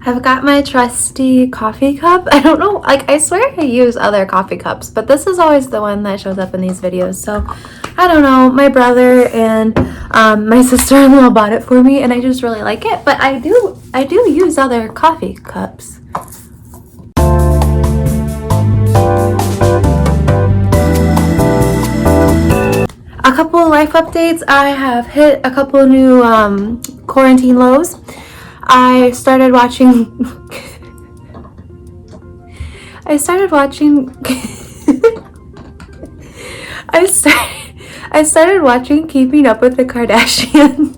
I've got my trusty coffee cup. I don't know, like I swear I use other coffee cups, but this is always the one that shows up in these videos. So I don't know, my brother and my sister-in-law bought it for me and I just really like it, but I do use other coffee cups. A couple life updates. I have hit a couple new quarantine lows. I started watching I started watching Keeping Up with the Kardashians.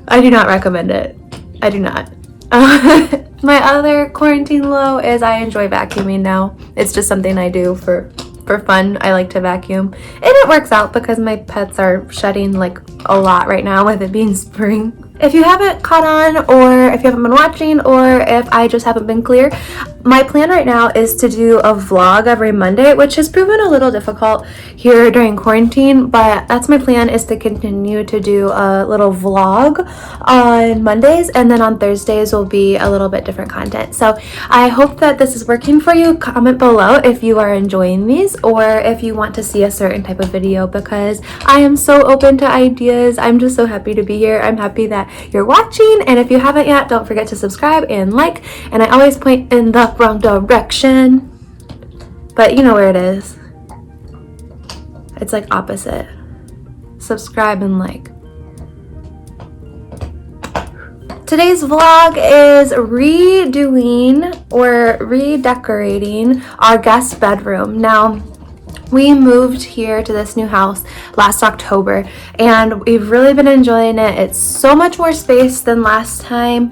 I do not recommend it. I do not. My other quarantine low is I enjoy vacuuming now. It's just something I do for fun. I like to vacuum. And it works out because my pets are shedding like a lot right now with it being spring. If you haven't caught on, or if you haven't been watching, or if I just haven't been clear, my plan right now is to do a vlog every Monday, which has proven a little difficult here during quarantine, but that's my plan, is to continue to do a little vlog on Mondays, and then on Thursdays will be a little bit different content. So I hope that this is working for you. Comment below if you are enjoying these, or if you want to see a certain type of video, because I am so open to ideas. I'm just so happy to be here. I'm happy that you're watching, and if you haven't yet, don't forget to subscribe and like. And I always point in the wrong direction, but you know where it is. It's like opposite. Subscribe and like. Today's vlog is redoing or redecorating our guest bedroom. Now, we moved here to this new house last October and we've really been enjoying it. It's so much more space than last time.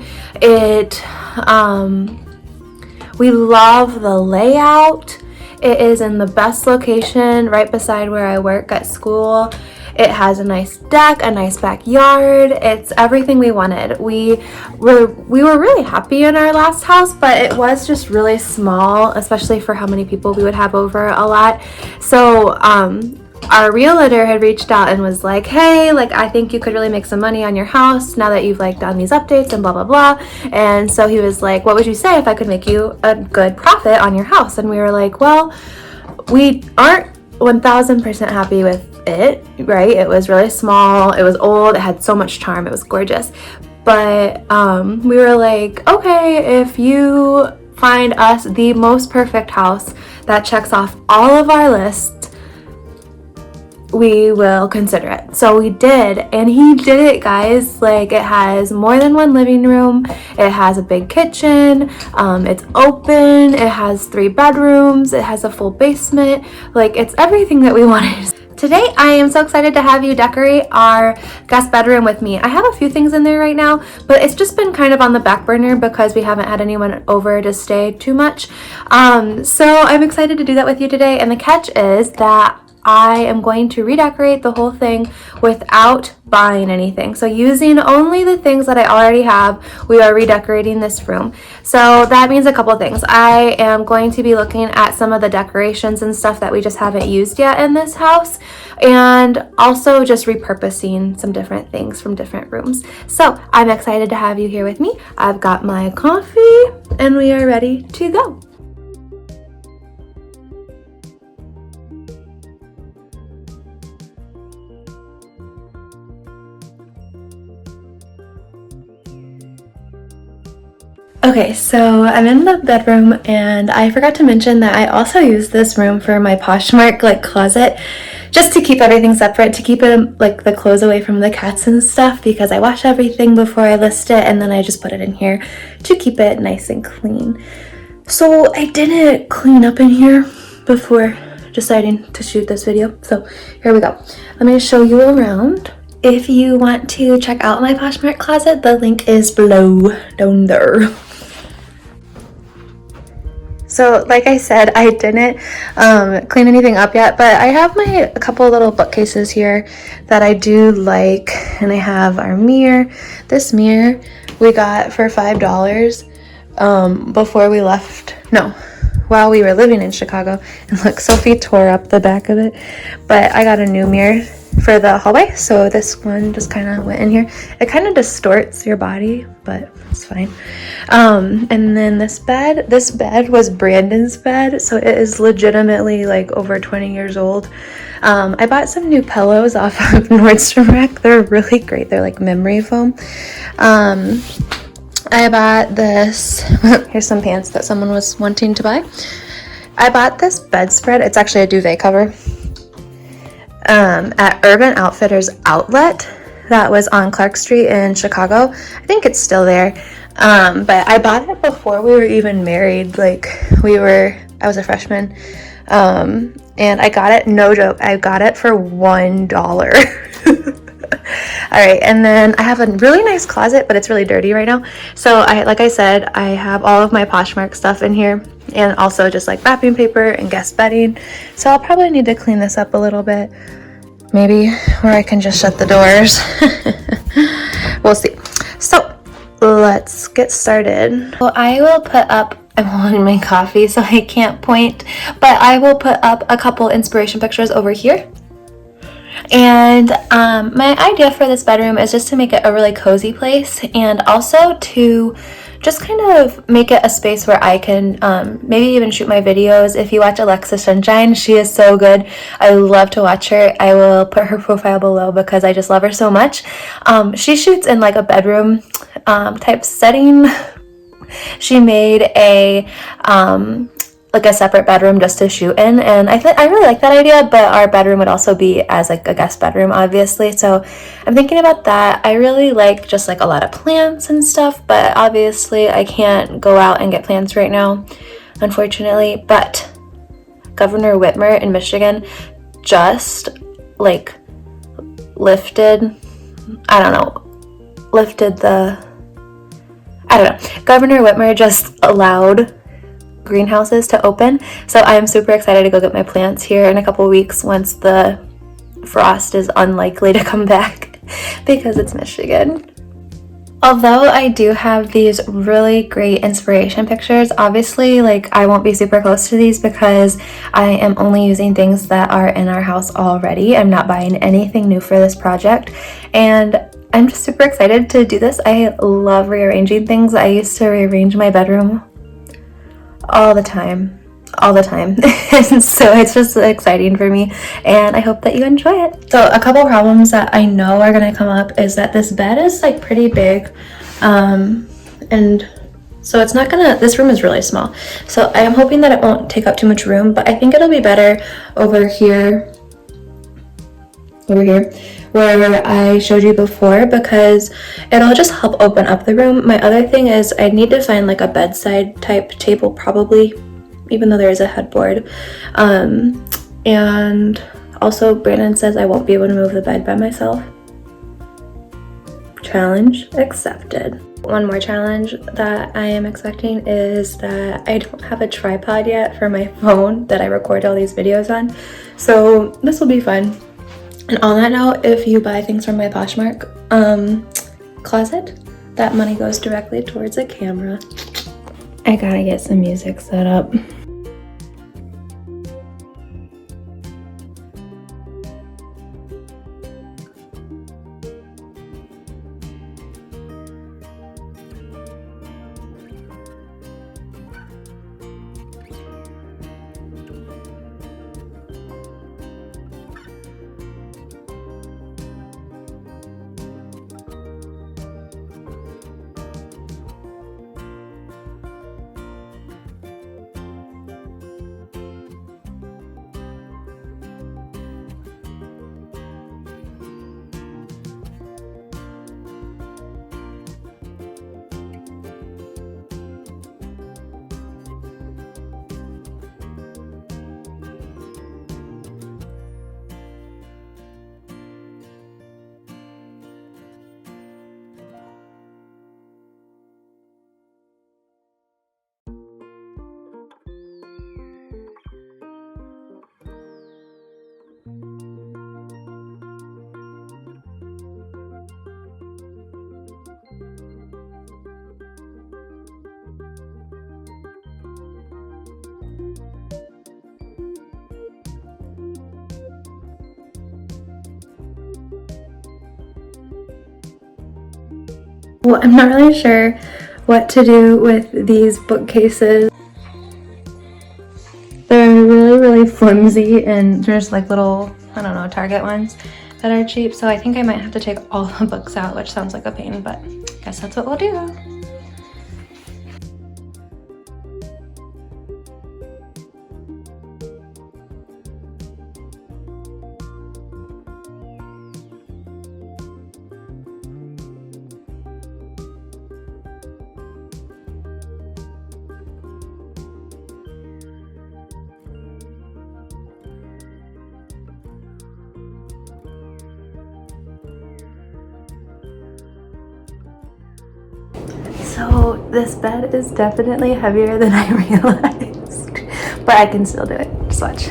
We love the layout. It is in the best location right beside where I work at school. It has a nice deck, a nice backyard. It's everything we wanted. We were really happy in our last house, but it was just really small, especially for how many people we would have over a lot. So our realtor had reached out and was like, hey, like I think you could really make some money on your house now that you've like done these updates and blah blah blah. And so he was like, what would you say if I could make you a good profit on your house? And we were like, well, we aren't 1000% happy with it, right? It was really small, it was old, it had so much charm, it was gorgeous. But we were like, okay, if you find us the most perfect house that checks off all of our lists, we will consider it. So we did, and he did it, guys. Like, it has more than one living room, it has a big kitchen, it's open, it has 3 bedrooms, it has a full basement. Like, it's everything that we wanted. Today, I am so excited to have you decorate our guest bedroom with me. I have a few things in there right now, but it's just been kind of on the back burner because we haven't had anyone over to stay too much. So I'm excited to do that with you today, and the catch is that I am going to redecorate the whole thing without buying anything. So using only the things that I already have, we are redecorating this room. So that means a couple things. I am going to be looking at some of the decorations and stuff that we just haven't used yet in this house, and also just repurposing some different things from different rooms. So I'm excited to have you here with me. I've got my coffee and we are ready to go. Okay, so I'm in the bedroom and I forgot to mention that I also use this room for my Poshmark like closet, just to keep everything separate, to keep it like the clothes away from the cats and stuff, because I wash everything before I list it and then I just put it in here to keep it nice and clean. So I didn't clean up in here before deciding to shoot this video, so here we go. Let me show you around. If you want to check out my Poshmark closet, the link is below down there. So like I said, I didn't clean anything up yet, but I have a couple little bookcases here that I do like, and I have our mirror. This mirror we got for $5 before we left, while we were living in Chicago. And look, Sophie tore up the back of it, but I got a new mirror for the hallway. So this one just kind of went in here. It kind of distorts your body, but it's fine. And then this bed was Brandon's bed. So it is legitimately like over 20 years old. I bought some new pillows off of Nordstrom Rack. They're really great. They're like memory foam. I bought this, here's some pants that someone was wanting to buy. I bought this bedspread. It's actually a duvet cover at Urban Outfitters Outlet that was on Clark Street in Chicago. I think it's still there. But I bought it before we were even married. Like I was a freshman. And I got it, no joke, I got it for $1. All right, and then I have a really nice closet, but it's really dirty right now. So like I said, I have all of my Poshmark stuff in here, and also just like wrapping paper and guest bedding. So I'll probably need to clean this up a little bit, maybe, or I can just shut the doors. We'll see. So let's get started. Well, I will put up, I'm holding my coffee so I can't point, but I will put up a couple inspiration pictures over here. And my idea for this bedroom is just to make it a really cozy place, and also to just kind of make it a space where I can maybe even shoot my videos. If you watch Alexa Sunshine, she is so good. I love to watch her. I will put her profile below because I just love her so much. She shoots in like a bedroom type setting. She made a like a separate bedroom just to shoot in, and I really like that idea, but our bedroom would also be as like a guest bedroom, obviously. So I'm thinking about that. I really like just like a lot of plants and stuff, but obviously I can't go out and get plants right now, unfortunately. But Governor Whitmer in Michigan just like lifted Governor Whitmer just allowed greenhouses to open, so I am super excited to go get my plants here in a couple weeks once the frost is unlikely to come back because it's Michigan. Although I do have these really great inspiration pictures, obviously like I won't be super close to these because I am only using things that are in our house already. I'm not buying anything new for this project, and I'm just super excited to do this. I love rearranging things. I used to rearrange my bedroom all the time. And so it's just exciting for me, and I hope that you enjoy it. So a couple problems that I know are gonna come up is that this bed is like pretty big, and so it's not gonna, this room is really small, so I am hoping that it won't take up too much room, but I think it'll be better over here where I showed you before, because it'll just help open up the room. My other thing is I need to find like a bedside type table, probably, even though there is a headboard. And also Brandon says I won't be able to move the bed by myself. Challenge accepted. One more challenge that I am expecting is that I don't have a tripod yet for my phone that I record all these videos on. So this will be fun. And on that note, if you buy things from my Poshmark closet, that money goes directly towards a camera. I gotta get some music set up. Well, I'm not really sure what to do with these bookcases. They're really flimsy and there's like little, I don't know, Target ones that are cheap. So I think I might have to take all the books out, which sounds like a pain, but I guess that's what we'll do. So this bed is definitely heavier than I realized, but I can still do it. Just watch.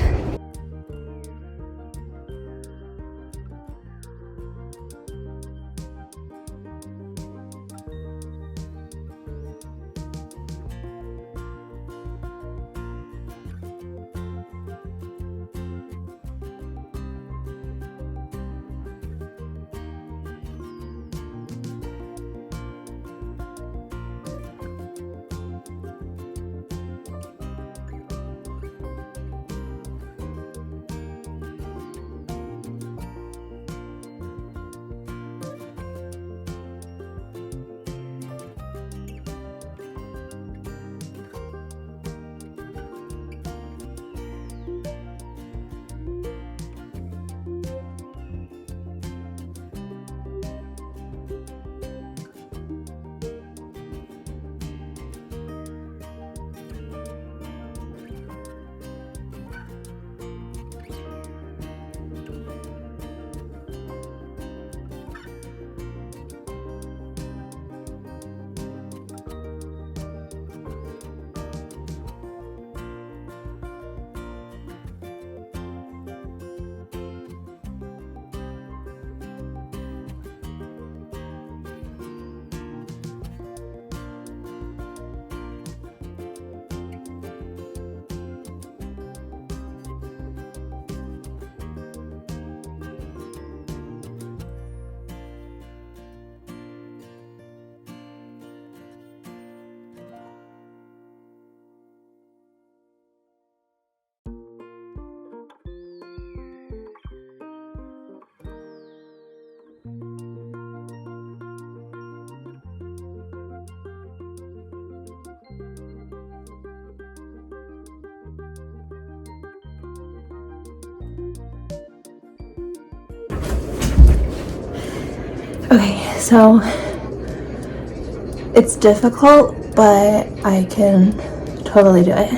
Okay, so it's difficult, but I can totally do it.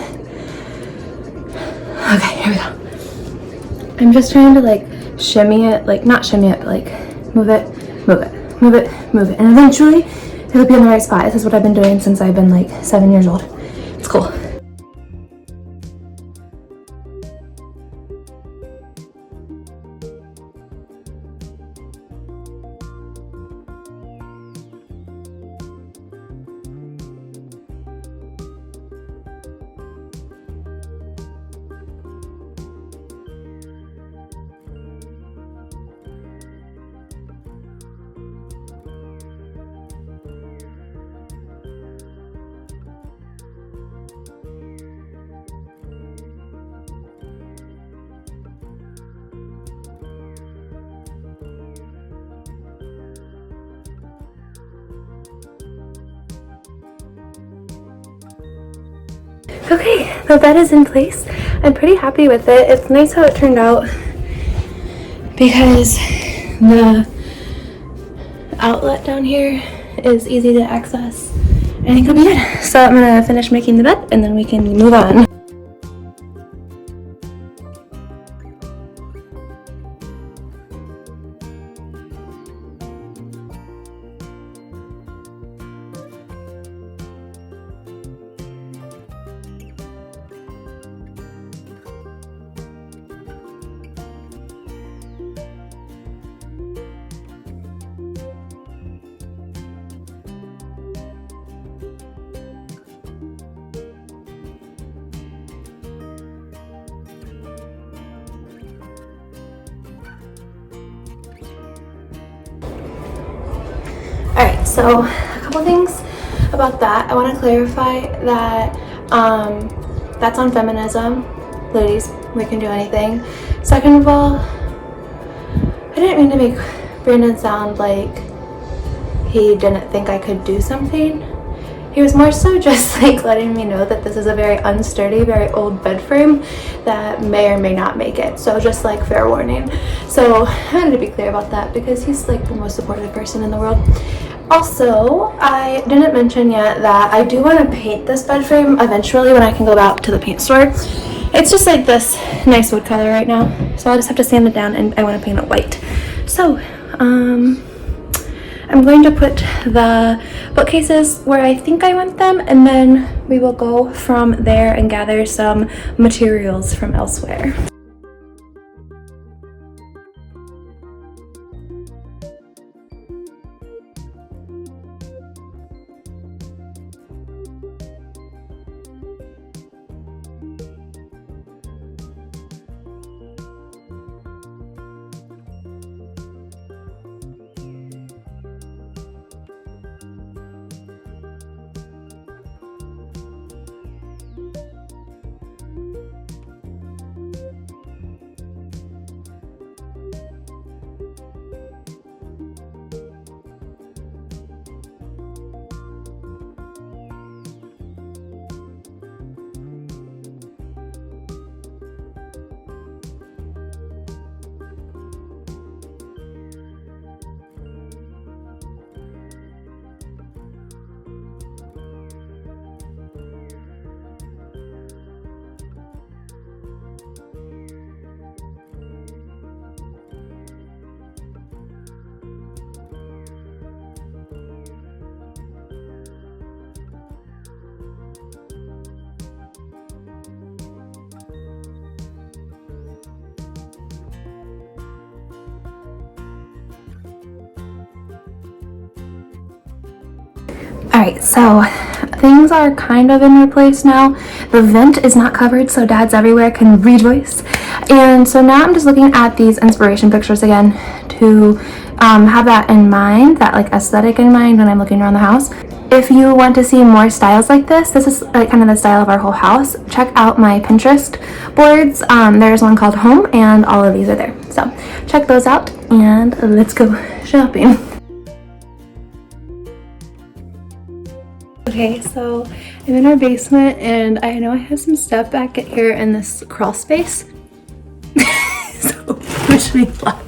Okay, here we go. I'm just trying to like shimmy it, like not shimmy it, but like move it, move it, move it, move it. And eventually it'll be in the right spot. This is what I've been doing since I've been like 7 years old. It's cool. Okay, the bed is in place. I'm pretty happy with it. It's nice how it turned out because the outlet down here is easy to access. I think it'll be good. So I'm gonna finish making the bed and then we can move on. Alright, so a couple things about that. I want to clarify that that's on feminism. Ladies, we can do anything. Second of all, I didn't mean to make Brandon sound like he didn't think I could do something. He was more so just like letting me know that this is a very unsturdy, very old bed frame that may or may not make it. So just like fair warning. So I wanted to be clear about that because he's like the most supportive person in the world. Also, I didn't mention yet that I do want to paint this bed frame eventually when I can go out to the paint store. It's just like this nice wood color right now. So I'll just have to sand it down and I want to paint it white. So, I'm going to put the bookcases where I think I want them, and then we will go from there and gather some materials from elsewhere. Alright, so things are kind of in their place now. The vent is not covered, so dads everywhere can rejoice. And so now I'm just looking at these inspiration pictures again to have that in mind, that like aesthetic in mind when I'm looking around the house. If you want to see more styles like this is like kind of the style of our whole house, check out my Pinterest boards. There's one called Home and all of these are there. So check those out and let's go shopping. Okay, so I'm in our basement and I know I have some stuff back here in this crawl space. So wish me luck.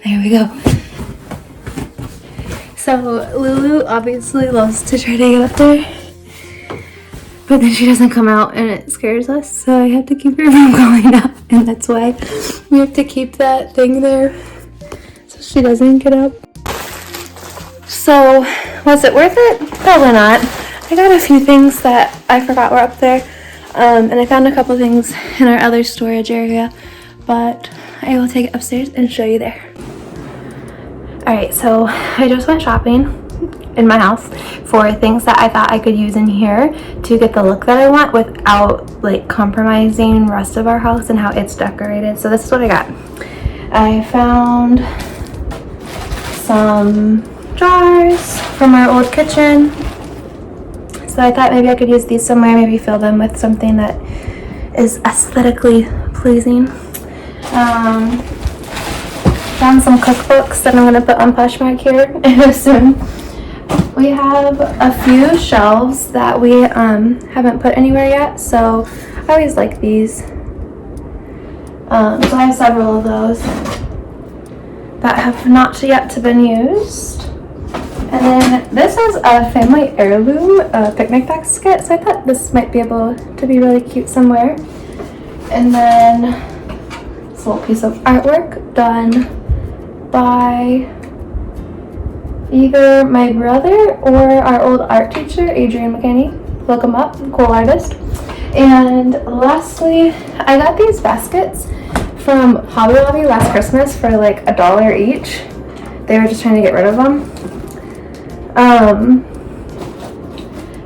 There we go. So Lulu obviously loves to try to get up there, but then she doesn't come out and it scares us, so I have to keep her from going up, and that's why we have to keep that thing there so she doesn't get up. So was it worth it? Probably not. I got a few things that I forgot were up there, and I found a couple things in our other storage area, but I will take it upstairs and show you there. Alright, so I just went shopping in my house for things that I thought I could use in here to get the look that I want without like compromising the rest of our house and how it's decorated. So this is what I got. I found some jars from our old kitchen. So I thought maybe I could use these somewhere, maybe fill them with something that is aesthetically pleasing. Found some cookbooks that I'm going to put on Poshmark here soon. We have a few shelves that we haven't put anywhere yet, so I always like these. So I have several of those. that have not yet been used. And then this is a family heirloom picnic basket, so I thought this might be able to be really cute somewhere. And then this little piece of artwork done by either my brother or our old art teacher, Adrian McKinney. Look him up, cool artist. And lastly, I got these baskets from Hobby Lobby last Christmas for like $1 each. They were just trying to get rid of them.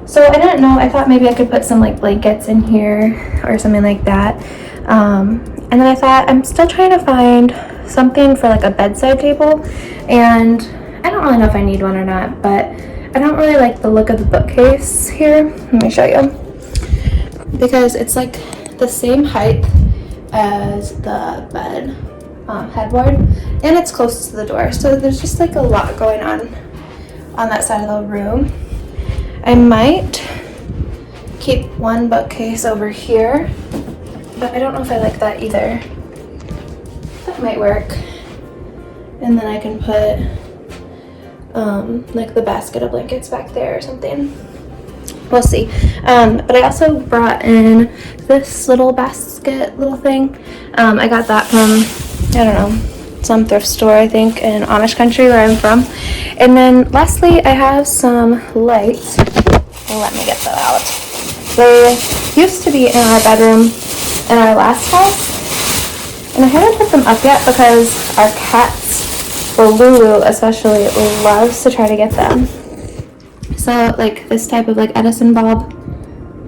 So I didn't know, I thought maybe I could put some like blankets in here or something like that. And then I thought I'm still trying to find something for like a bedside table, and I don't really know if I need one or not, but I don't really like the look of the bookcase here. Let me show you. Because it's like the same height as the bed headboard, and it's close to the door, so there's just like a lot going on that side of the room. I might keep one bookcase over here, but I don't know if I like that either. That might work. And then I can put like the basket of blankets back there or something. We'll see. But I also brought in this little basket little thing. I got that from, I don't know, some thrift store, I think, in Amish country where I'm from. And then lastly, I have some lights. Let me get that out. They used to be in our bedroom in our last house, and I haven't put them up yet because our cats, well, Lulu especially, loves to try to get them. So like this type of like Edison bulb,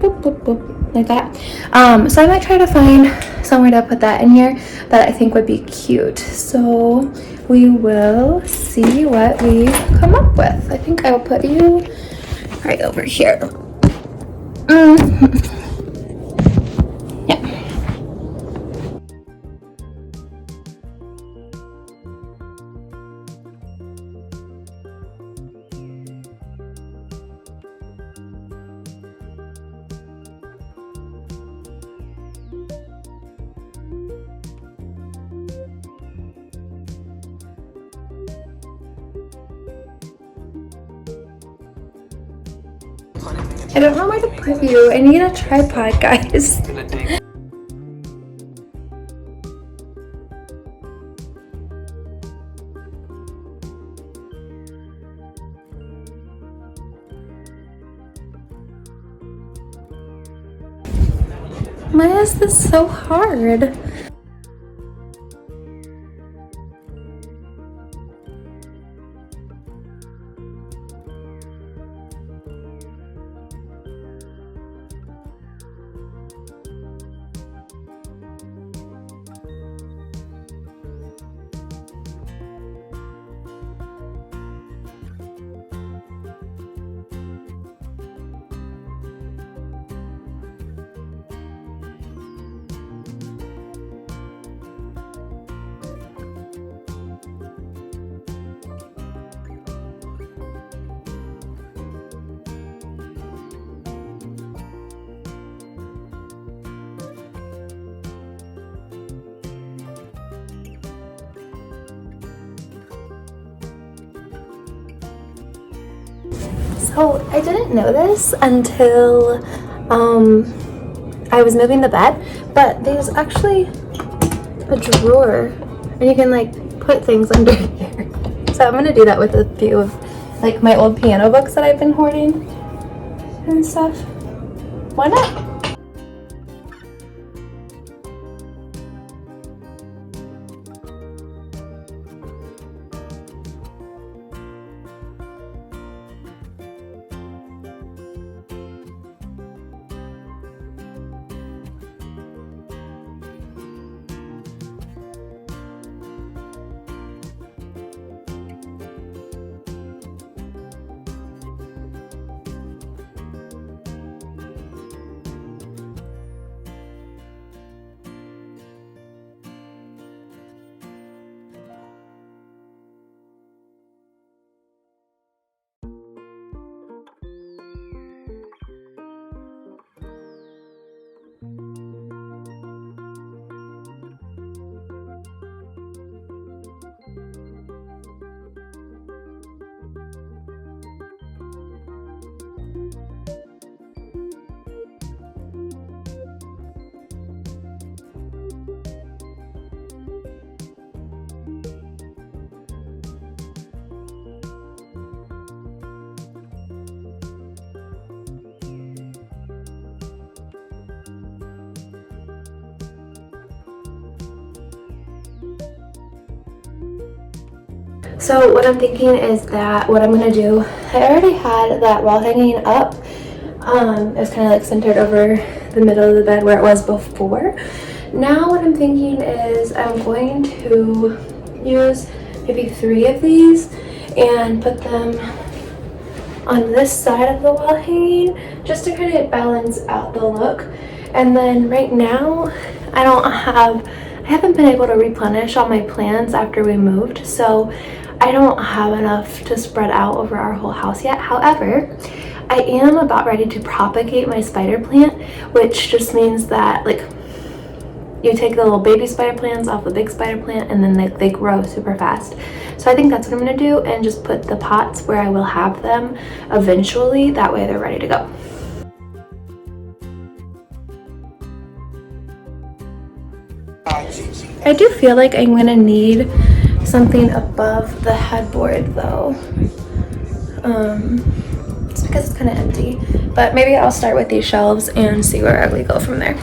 boop, boop, boop, like that. So I might try to find somewhere to put that in here that I think would be cute. So we will see what we come up with. I think I will put you right over here. Yeah. I don't know where to put you. I need a tripod, guys. Why is this so hard? So I didn't know this until I was moving the bed, but there's actually a drawer and you can like put things under here. So I'm gonna do that with a few of like my old piano books that I've been hoarding and stuff. Why not? So what I'm thinking is that what I'm gonna do, I already had that wall hanging up. It's kind of like centered over the middle of the bed where it was before. Now what I'm thinking is I'm going to use maybe 3 of these and put them on this side of the wall hanging just to kind of balance out the look. And then right now I haven't been able to replenish all my plants after we moved, so I don't have enough to spread out over our whole house yet. However, I am about ready to propagate my spider plant, which just means that like you take the little baby spider plants off the big spider plant and then they grow super fast. So I think that's what I'm gonna do, and just put the pots where I will have them eventually. That way they're ready to go. I do feel like I'm gonna need something above the headboard though. Just because it's kind of empty. But maybe I'll start with these shelves and see where we go from there.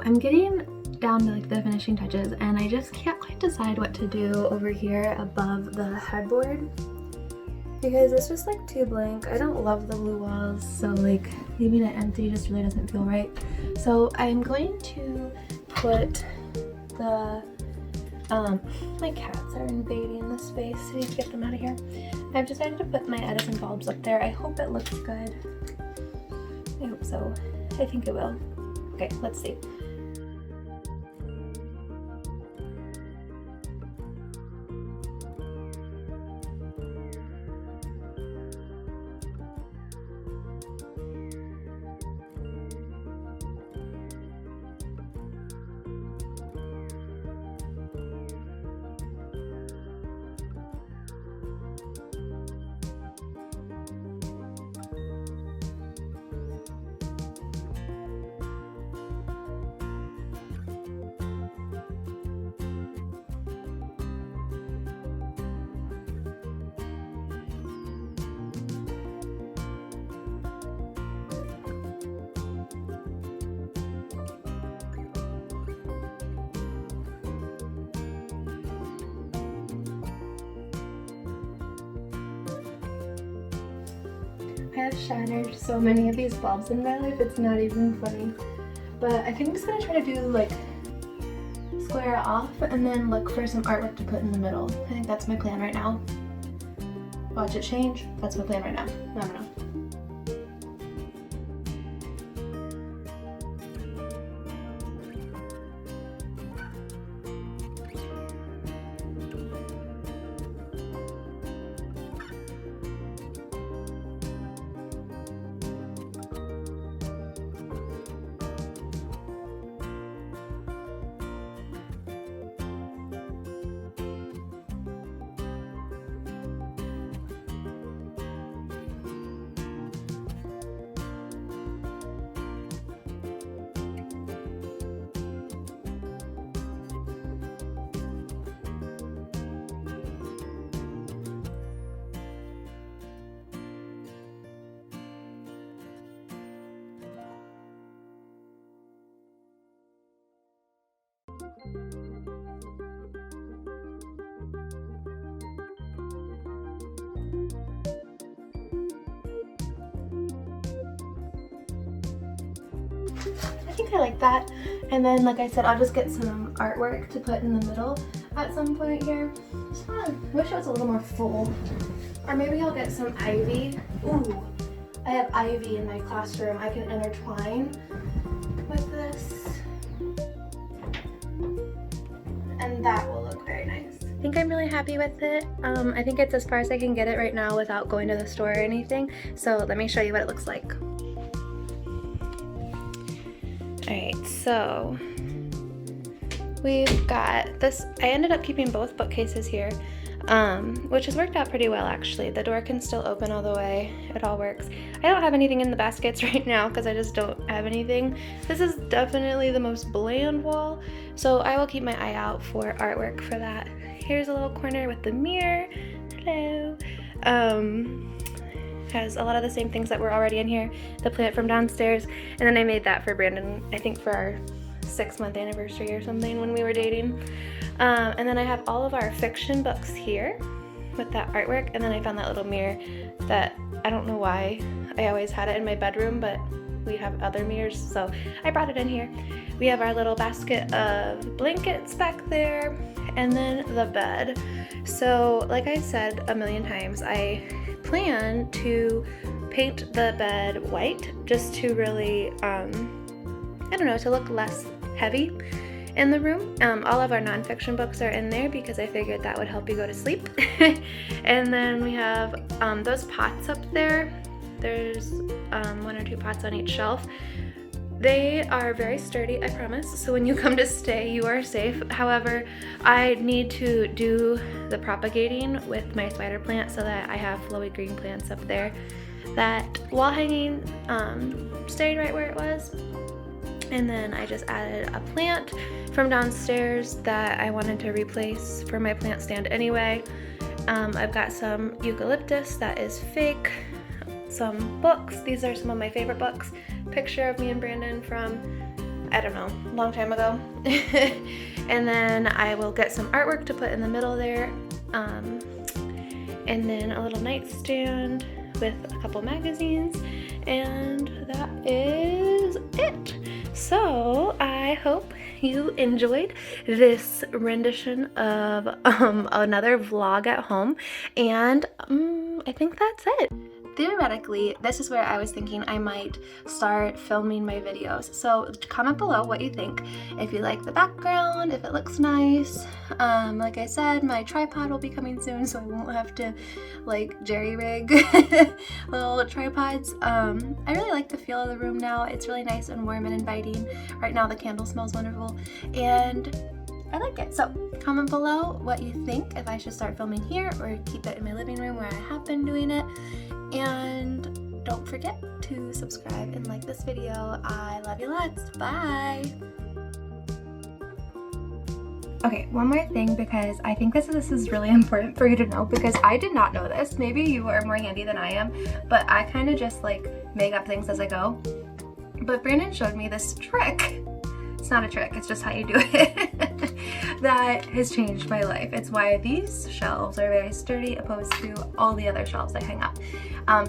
I'm getting down to like the finishing touches, and I just can't quite decide what to do over here above the headboard because it's just like too blank. I don't love the blue walls, so like leaving it empty just really doesn't feel right. So I'm going to put the my cats are invading the space. I need to get them out of here. I've decided to put my Edison bulbs up there. I hope it looks good. I hope so. I think it will. Okay, let's see. I have shattered so many of these bulbs in my life, it's not even funny. But I think I'm just gonna try to do like square it off and then look for some artwork to put in the middle. I think that's my plan right now. Watch it change. That's my plan right now. I don't know. I think I like that. And then, like I said, I'll just get some artwork to put in the middle at some point here. I wish it was a little more full. Or maybe I'll get some ivy. Ooh, I have ivy in my classroom. I can intertwine with this. And that will look very nice. I think I'm really happy with it. I think it's as far as I can get it right now without going to the store or anything. So let me show you what it looks like. Alright, so we've got this. I ended up keeping both bookcases here, which has worked out pretty well actually. The door can still open all the way. It all works. I don't have anything in the baskets right now because I just don't have anything. This is definitely the most bland wall, so I will keep my eye out for artwork for that. Here's a little corner with the mirror. Hello. Has a lot of the same things that were already in here. The plant from downstairs, and then I made that for Brandon, I think for our 6-month anniversary or something when we were dating. And then I have all of our fiction books here with that artwork, and then I found that little mirror that I don't know why I always had it in my bedroom, but we have other mirrors, so I brought it in here. We have our little basket of blankets back there, and then the bed. So like I said a million times, I plan to paint the bed white just to really, I don't know, to look less heavy in the room. All of our nonfiction books are in there because I figured that would help you go to sleep. And then we have those pots up there. There's 1 or 2 pots on each shelf. They are very sturdy, I promise, so when you come to stay, you are safe. However, I need to do the propagating with my spider plant so that I have flowy green plants up there. That wall hanging stayed right where it was. And then I just added a plant from downstairs that I wanted to replace for my plant stand anyway. I've got some eucalyptus that is fake, some books. These are some of my favorite books. Picture of me and Brandon from, I don't know, a long time ago. And then I will get some artwork to put in the middle there. And then a little nightstand with a couple magazines. And that is it. So I hope you enjoyed this rendition of another vlog at home. And I think that's it. Theoretically, this is where I was thinking I might start filming my videos. So comment below what you think. If you like the background, if it looks nice. Like I said, my tripod will be coming soon, so I won't have to like jerry-rig little tripods. I really like the feel of the room now. It's really nice and warm and inviting. Right now the candle smells wonderful, and I like it. So comment below what you think, if I should start filming here or keep it in my living room where I have been doing it. And don't forget to subscribe and like this video. I love you lots. Bye! Okay, one more thing, because I think this is really important for you to know, because I did not know this. Maybe you are more handy than I am, but I kind of just like make up things as I go. But Brandon showed me this trick. It's not a trick, it's just how you do it. That has changed my life. It's why these shelves are very sturdy opposed to all the other shelves I hang up.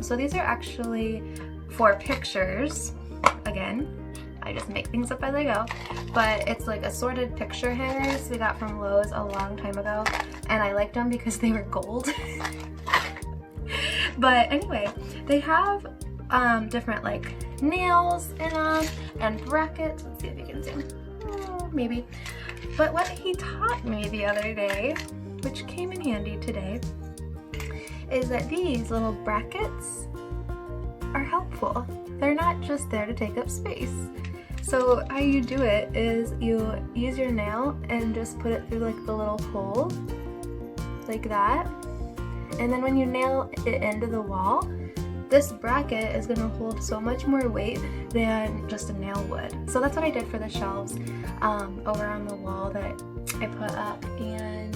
So these are actually for pictures. Again, I just make things up as I go, but it's like assorted picture hangers we got from Lowe's a long time ago, and I liked them because they were gold. But anyway, they have different like nails in them and brackets. Let's see if you can zoom. Oh, maybe. But what he taught me the other day, which came in handy today, is that these little brackets are helpful. They're not just there to take up space. So how you do it is you use your nail and just put it through like the little hole, like that. And then when you nail it into the wall, this bracket is going to hold so much more weight than just a nail would. So that's what I did for the shelves over on the wall that I put up. And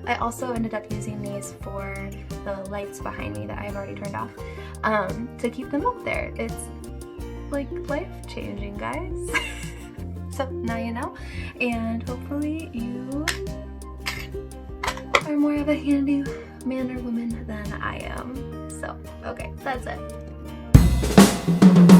I also ended up using these for the lights behind me that I've already turned off to keep them up there. It's like life-changing, guys. So now you know, and hopefully you are more of a handy man or woman than I am. So, okay, that's it.